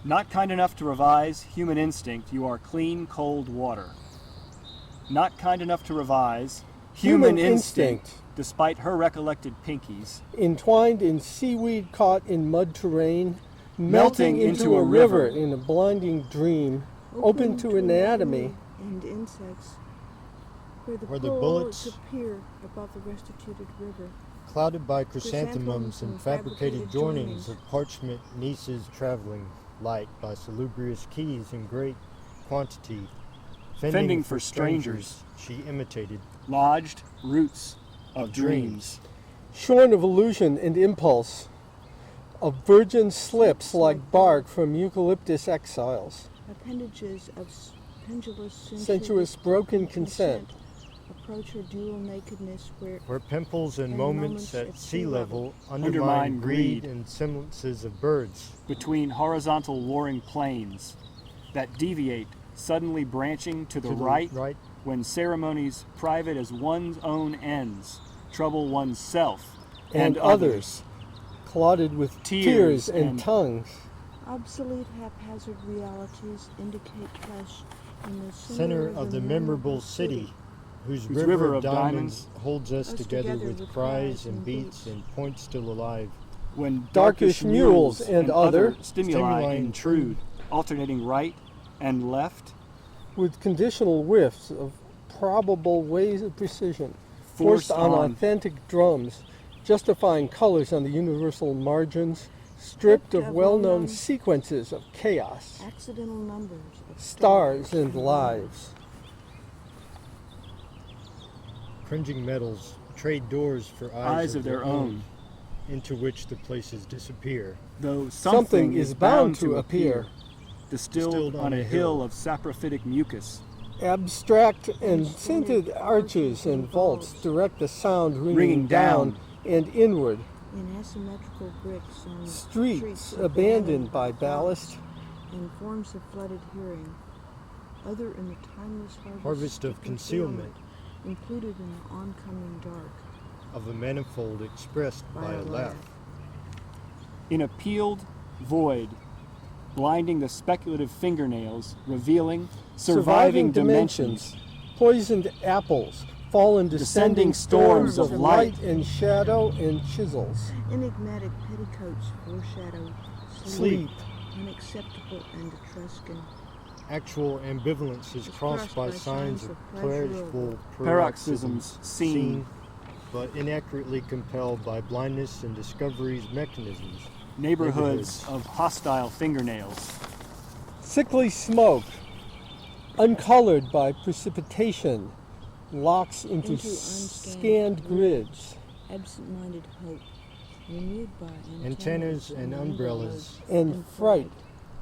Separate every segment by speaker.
Speaker 1: Not kind enough to revise human instinct, you are clean, cold water. Not kind enough to revise human instinct, despite her recollected pinkies.
Speaker 2: Entwined in seaweed caught in mud terrain, melting into a river in a blinding dream, open to anatomy
Speaker 3: and insects, where the
Speaker 4: bullets
Speaker 3: appear above the restituted river,
Speaker 4: clouded by chrysanthemums and fabricated joinings of parchment nieces traveling light by salubrious keys in great quantity,
Speaker 1: fending for strangers,
Speaker 4: she imitated
Speaker 1: lodged roots of dreams.
Speaker 2: shorn of illusion and impulse, of virgin slips like bark from eucalyptus exiles,
Speaker 3: appendages of pendulous
Speaker 2: sensuous broken consent,
Speaker 3: approach her dual nakedness
Speaker 4: where pimples and moments at sea level undermine greed and semblances of birds,
Speaker 1: between horizontal warring planes that deviate, suddenly branching to the right when ceremonies private as one's own ends trouble one's self and others,
Speaker 2: clotted with tears and tongues.
Speaker 3: Obsolete haphazard realities indicate flesh in the
Speaker 4: center of the memorable city, whose river of diamonds holds us together with cries and beats and points still alive.
Speaker 1: When
Speaker 2: Darkish mules and other
Speaker 1: stimuli intrude, alternating right and left,
Speaker 2: with conditional whiffs of probable ways of precision, forced on authentic drums, justifying colors on the universal margins, stripped of well-known sequences of chaos,
Speaker 3: accidental numbers of
Speaker 2: stars and lives.
Speaker 4: Cringing metals trade doors for eyes
Speaker 1: of their own,
Speaker 4: into which the places disappear.
Speaker 1: Though
Speaker 2: something is bound to appear,
Speaker 1: distilled on a hill of saprophytic mucus.
Speaker 2: Abstract and scented arches and vaults direct the sound ringing down and inward.
Speaker 3: In asymmetrical bricks on
Speaker 2: Streets abandoned by ballast,
Speaker 3: in forms of flooded hearing, other in the timeless
Speaker 4: harvest of concealment,
Speaker 3: included in the oncoming dark,
Speaker 4: of a manifold expressed by a laugh.
Speaker 1: In a peeled void, blinding the speculative fingernails, revealing surviving dimensions,
Speaker 2: poisoned apples, fallen descending storms of light and shadow and chisels.
Speaker 3: Enigmatic petticoats foreshadow
Speaker 2: Sleep.
Speaker 3: Unacceptable and Etruscan.
Speaker 4: Actual ambivalence is crossed by signs of pleasurable
Speaker 1: paroxysms seen,
Speaker 4: but inaccurately compelled by blindness and discovery's mechanisms.
Speaker 1: Neighborhoods of hostile fingernails.
Speaker 2: Sickly smoke, uncolored by precipitation, locks into scanned grids.
Speaker 3: Absent-minded hope, renewed by
Speaker 4: antennas and umbrellas.
Speaker 2: And fright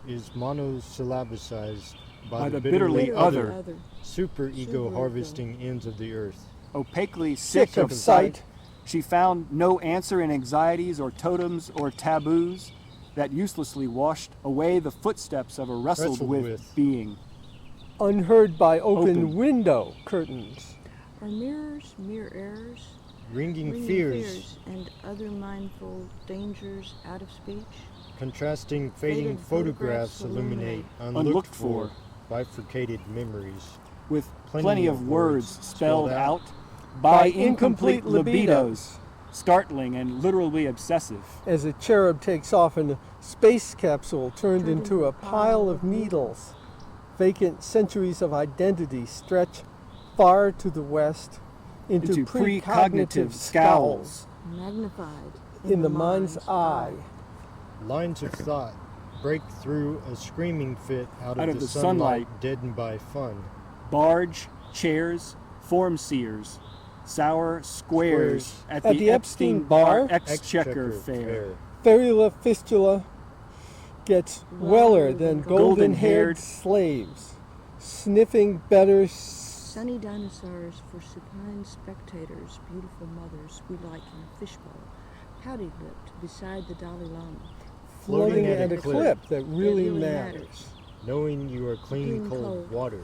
Speaker 4: is monosyllabicized by
Speaker 1: the bitterly other.
Speaker 4: Super-ego harvesting ends of the earth.
Speaker 1: Opaquely sick of sight, she found no answer in anxieties or totems or taboos that uselessly washed away the footsteps of a wrestled with being.
Speaker 2: Unheard by open window curtains.
Speaker 3: Are mirrors mere errors?
Speaker 4: Ringing fears
Speaker 3: and other mindful dangers out of speech?
Speaker 4: Contrasting fading photographs illuminate unlooked for bifurcated memories.
Speaker 1: With plenty of words spelled out by incomplete libidos, startling and literally obsessive.
Speaker 2: As a cherub takes off in a space capsule turned into a pile of needles, vacant centuries of identity stretch far to the west into precognitive scowls,
Speaker 3: magnified
Speaker 2: in the mind's eye.
Speaker 4: Lines of thought break through a screaming fit out of the sunlight deadened by fun.
Speaker 1: Barge, chairs, form seers, sour squares at the Epstein Bar Exchequer Fair.
Speaker 2: Ferula fistula gets weller than golden-haired slaves, sniffing better.
Speaker 3: Sunny dinosaurs for supine spectators, beautiful mothers we like in a fishbowl, pouty-lipped beside the Dalai Lama.
Speaker 2: Floating at a clip that really matters.
Speaker 4: Knowing you are clean, cold water.